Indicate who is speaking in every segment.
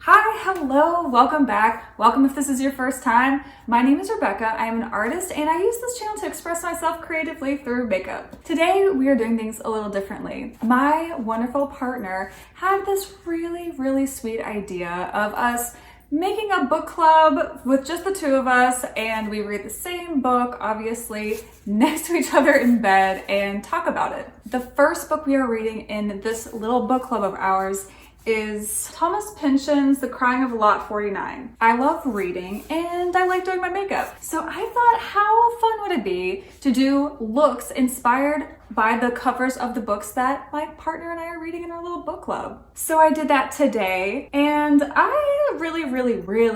Speaker 1: Hi, hello, welcome back. Welcome if this is your first time. My name is Rebecca. I am an artist and I use this channel to express myself creatively through makeup. Today we are doing things a little differently. My wonderful partner had this really sweet idea of us making a book club with just the two of us, and we read the same book, obviously, next to each other in bed and talk about it. The first book we are reading in this little book club of ours is Thomas Pynchon's The Crying of Lot 49. I love reading and I like doing my makeup. So I thought, how fun would it be to do looks inspired by the covers of the books that my partner and I are reading in our little book club. So I did that today and I really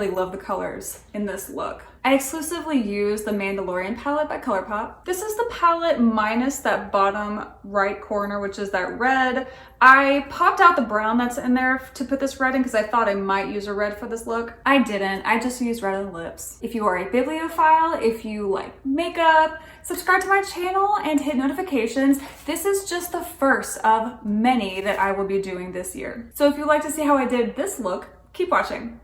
Speaker 1: love the colors in this look. I exclusively use the Mandalorian palette by ColourPop. This is the palette minus that bottom right corner, which is that red. I popped out the brown that's in there to put this red in because I thought I might use a red for this look. I didn't. I just used red on the lips. If you are a bibliophile, if you like makeup, subscribe to my channel and hit notifications. This is just the first of many that I will be doing this year. So if you'd like to see how I did this look, keep watching.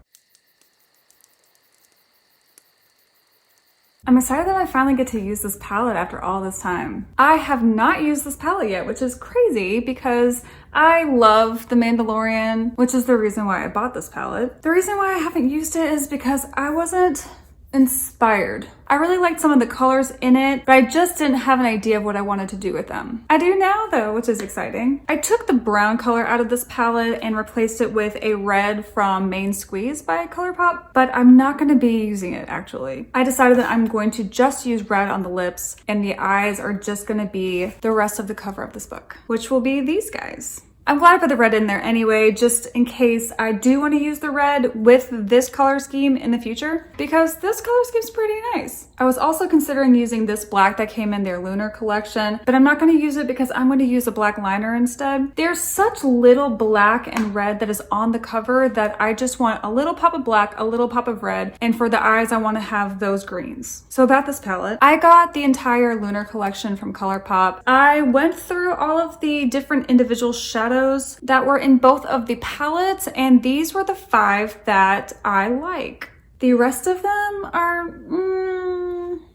Speaker 1: I'm excited that I finally get to use this palette after all this time. I have not used this palette yet, which is crazy because I love The Mandalorian, which is the reason why I bought this palette. The reason why I haven't used it is because I wasn't inspired. I really liked some of the colors in it, but I just didn't have an idea of what I wanted to do with them. I do now though, which is exciting. I took the brown color out of this palette and replaced it with a red from Main Squeeze by ColourPop, but I'm not going to be using it actually. I decided that I'm going to just use red on the lips and the eyes are just going to be the rest of the cover of this book, which will be these guys. I'm glad I put the red in there anyway, just in case I do want to use the red with this color scheme in the future, because this color scheme's pretty nice. I was also considering using this black that came in their Lunar collection, but I'm not going to use it because I'm going to use a black liner instead. There's such little black and red that is on the cover that I just want a little pop of black, a little pop of red, and for the eyes I want to have those greens. So about this palette, I got the entire Lunar collection from ColourPop. I went through all of the different individual shadows that were in both of the palettes, and these were the 5 that I like. The rest of them are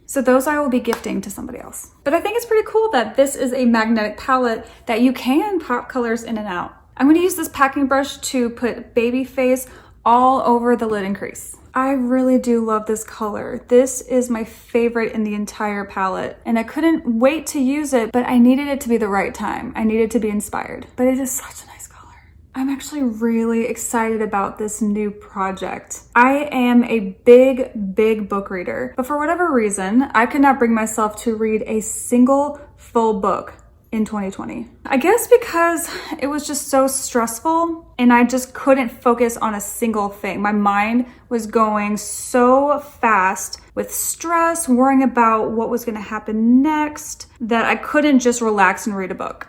Speaker 1: so those I will be gifting to somebody else. But I think it's pretty cool that this is a magnetic palette that you can pop colors in and out. I'm going to use this packing brush to put baby face all over the lid and crease. I really do love this color. This is my favorite in the entire palette, and I couldn't wait to use it, but I needed it to be the right time. I needed to be inspired, but it is such a nice color. I'm actually really excited about this new project. I am a big book reader, but for whatever reason, I could not bring myself to read a single full book in 2020. I guess because it was just so stressful and I just couldn't focus on a single thing. My mind was going so fast with stress, worrying about what was gonna happen next, that I couldn't just relax and read a book.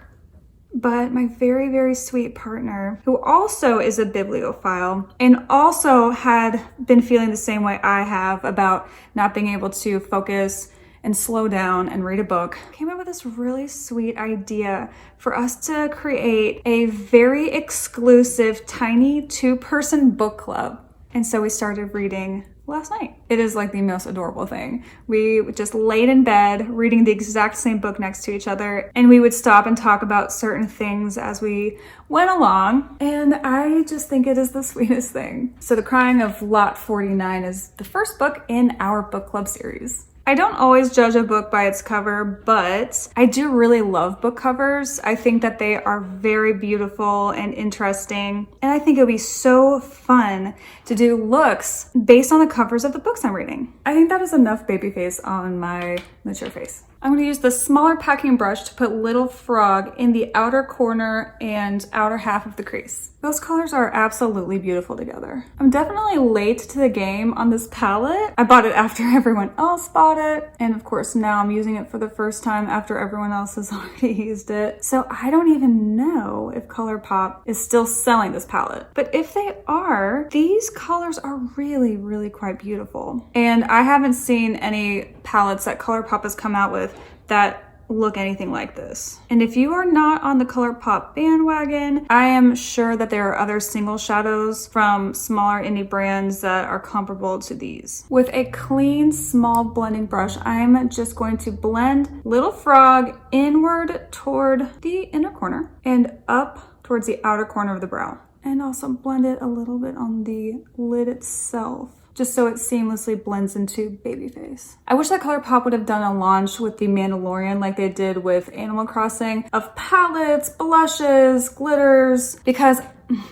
Speaker 1: But my very sweet partner, who also is a bibliophile and also had been feeling the same way I have about not being able to focus and slow down and read a book, came up with this really sweet idea for us to create a very exclusive tiny 2-person book club. And so we started reading last night. It is like the most adorable thing. We just laid in bed reading the exact same book next to each other, and we would stop and talk about certain things as we went along, and I just think it is the sweetest thing. So The Crying of Lot 49 is the first book in our book club series. I don't always judge a book by its cover, but I do really love book covers. I think that they are very beautiful and interesting, and I think it would be so fun to do looks based on the covers of the books I'm reading. I think that is enough baby face on my mature face. I'm going to use the smaller packing brush to put Little Frog in the outer corner and outer half of the crease. Those colors are absolutely beautiful together. I'm definitely late to the game on this palette. I bought it after everyone else bought it, and of course now I'm using it for the first time after everyone else has already used it. So I don't even know if ColourPop is still selling this palette. But if they are, these colors are really quite beautiful. And I haven't seen any palettes that ColourPop has come out with that look anything like this. And if you are not on the ColourPop bandwagon, I am sure that there are other single shadows from smaller indie brands that are comparable to these. With a clean, small blending brush, I'm just going to blend Little Frog inward toward the inner corner and up towards the outer corner of the brow. And also blend it a little bit on the lid itself, just so it seamlessly blends into baby face. I wish that ColourPop would have done a launch with the Mandalorian like they did with Animal Crossing of palettes, blushes, glitters, because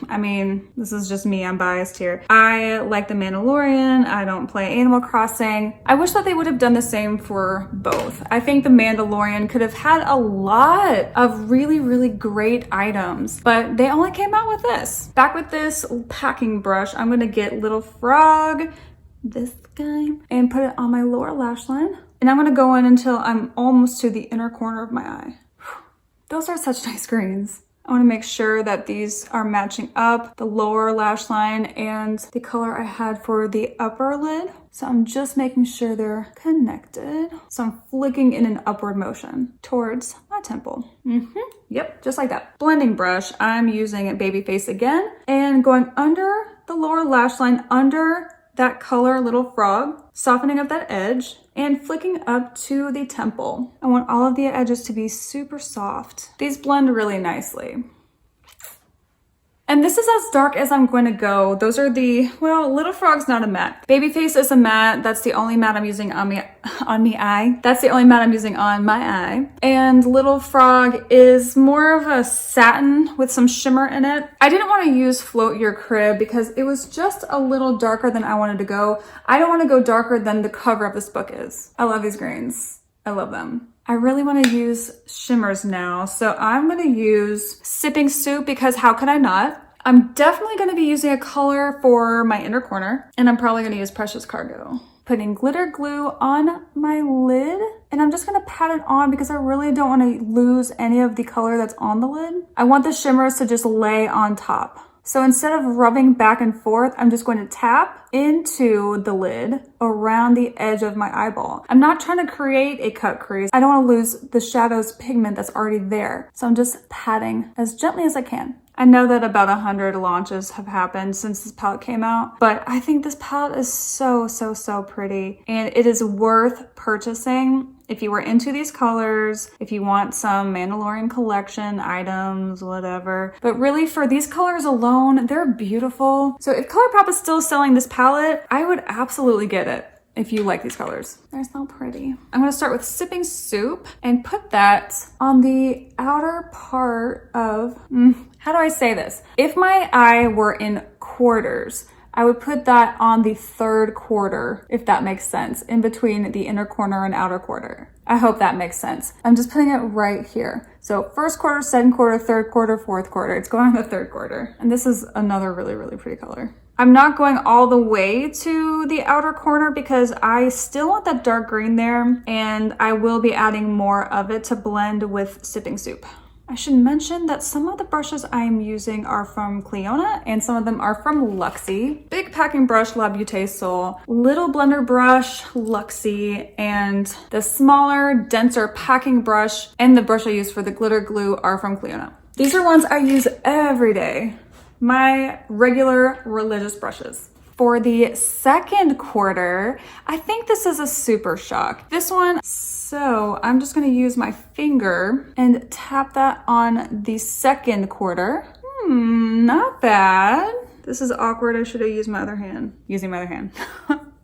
Speaker 1: I mean, this is just me, I'm biased here. I like the Mandalorian, I don't play Animal Crossing. I wish that they would have done the same for both. I think the Mandalorian could have had a lot of really, really great items, but they only came out with this. Back with this packing brush, I'm gonna get Little Frog, this guy, and put it on my lower lash line. And I'm gonna go in until I'm almost to the inner corner of my eye. Those are such nice greens. I want to make sure that these are matching up, the lower lash line and the color I had for the upper lid. So I'm just making sure they're connected. So I'm flicking in an upward motion towards my temple. Yep, just like that. Blending brush, I'm using Babyface again and going under the lower lash line, under that color Little Frog, softening up that edge and flicking up to the temple. I want all of the edges to be super soft. These blend really nicely. And this is as dark as I'm going to go. Those are the, well, Little Frog's not a matte. Babyface is a matte. That's the only matte I'm using on my eye. That's the only matte I'm using on my eye. And Little Frog is more of a satin with some shimmer in it. I didn't want to use Float Your Crib because it was just a little darker than I wanted to go. I don't want to go darker than the cover of this book is. I love these greens. I love them. I really want to use shimmers now, so I'm going to use Sipping Soup because how could I not? I'm definitely going to be using a color for my inner corner, and I'm probably going to use Precious Cargo. Putting glitter glue on my lid, and I'm just going to pat it on because I really don't want to lose any of the color that's on the lid. I want the shimmers to just lay on top. So instead of rubbing back and forth, I'm just going to tap into the lid around the edge of my eyeball. I'm not trying to create a cut crease. I don't want to lose the shadow's pigment that's already there. So I'm just patting as gently as I can. I know that about 100 launches have happened since this palette came out, but I think this palette is so, so, so pretty. And it is worth purchasing if you were into these colors, if you want some Mandalorian collection items, whatever. But really for these colors alone, they're beautiful. So if ColourPop is still selling this palette, I would absolutely get it. If you like these colors. They're so pretty. I'm gonna start with Sipping Soup and put that on the outer part of, how do I say this? If my eye were in quarters, I would put that on the third quarter, if that makes sense, in between the inner corner and outer quarter. I hope that makes sense. I'm just putting it right here. So first quarter, second quarter, third quarter, fourth quarter. It's going on the third quarter. And this is another really, really pretty color. I'm not going all the way to the outer corner because I still want that dark green there, and I will be adding more of it to blend with Sipping Soup. I should mention that some of the brushes I'm using are from Clionadh and some of them are from Luxie. Big packing brush, La Beauté Sol. Little blender brush, Luxie. And the smaller, denser packing brush and the brush I use for the glitter glue are from Clionadh. These are ones I use every day. My regular religious brushes. For the second quarter, I think this is a super shock. This one, so I'm just gonna use my finger and tap that on the second quarter. Not bad. This is awkward, I should have used my other hand. Using my other hand.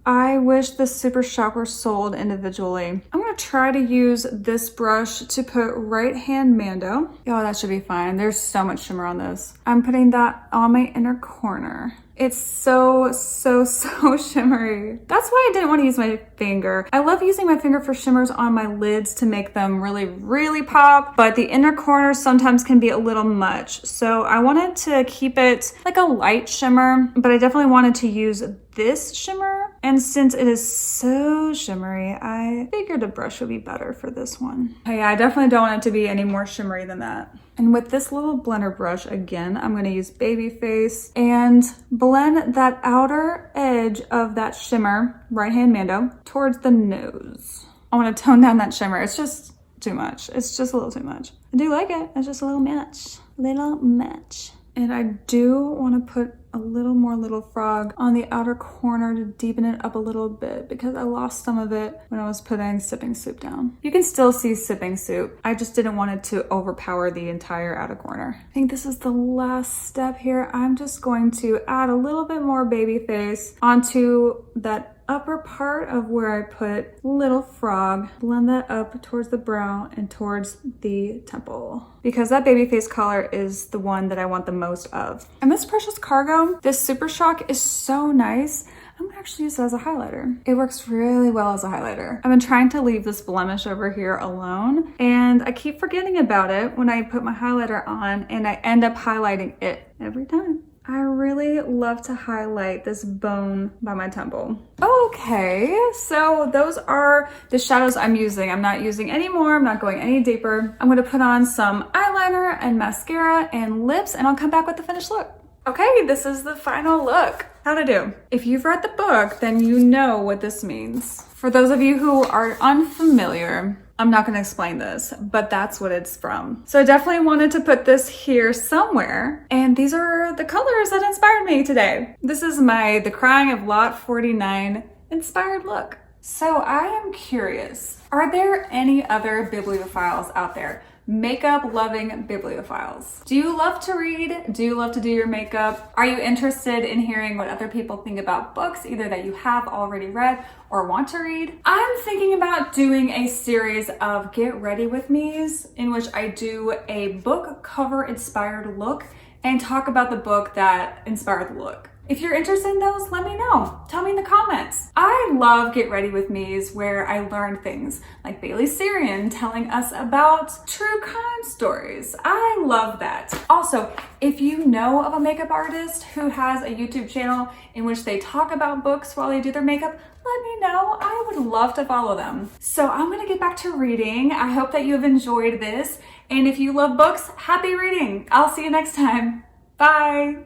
Speaker 1: I wish the Super Shock were sold individually. I'm gonna try to use this brush to put right hand Mando. Oh, that should be fine. There's so much shimmer on this. I'm putting that on my inner corner. It's so, so, so shimmery. That's why I didn't want to use my finger. I love using my finger for shimmers on my lids to make them really, really pop, but the inner corner sometimes can be a little much. So I wanted to keep it like a light shimmer, but I definitely wanted to use this shimmer. And since it is so shimmery, I figured a brush would be better for this one. Oh yeah, I definitely don't want it to be any more shimmery than that. And with this little blender brush, again, I'm gonna use Babyface and blend that outer edge of that shimmer, right hand Mando, towards the nose. I wanna tone down that shimmer. It's just too much. It's just a little too much. I do like it. It's just a little much. Little much. And I do want to put a little more Little Frog on the outer corner to deepen it up a little bit because I lost some of it when I was putting Sipping Soup down. You can still see Sipping Soup. I just didn't want it to overpower the entire outer corner. I think this is the last step here. I'm just going to add a little bit more baby face onto that upper part of where I put Little Frog, blend that up towards the brow and towards the temple because that baby face color is the one that I want the most of. And this Precious Cargo, this Super Shock is so nice. I'm gonna actually use it as a highlighter. It works really well as a highlighter. I've been trying to leave this blemish over here alone and I keep forgetting about it when I put my highlighter on and I end up highlighting it every time. I really love to highlight this bone by my temple. Okay, so those are the shadows I'm using. I'm not using any more, I'm not going any deeper. I'm gonna put on some eyeliner and mascara and lips and I'll come back with the finished look. Okay, this is the final look. How'd I do? If you've read the book, then you know what this means. For those of you who are unfamiliar, I'm not gonna explain this, but that's what it's from. So I definitely wanted to put this here somewhere. And these are the colors that inspired me today. This is my The Crying of Lot 49 inspired look. So I am curious, are there any other bibliophiles out there? Makeup loving bibliophiles. Do you love to read? Do you love to do your makeup? Are you interested in hearing what other people think about books, either that you have already read or want to read? I'm thinking about doing a series of Get Ready With Me's in which I do a book cover inspired look and talk about the book that inspired the look. If you're interested in those, let me know. Tell me in the comments. I love Get Ready With Me's where I learn things like Bailey Sarian telling us about true crime stories. I love that. Also, if you know of a makeup artist who has a YouTube channel in which they talk about books while they do their makeup, let me know. I would love to follow them. So I'm gonna get back to reading. I hope that you have enjoyed this. And if you love books, happy reading. I'll see you next time. Bye.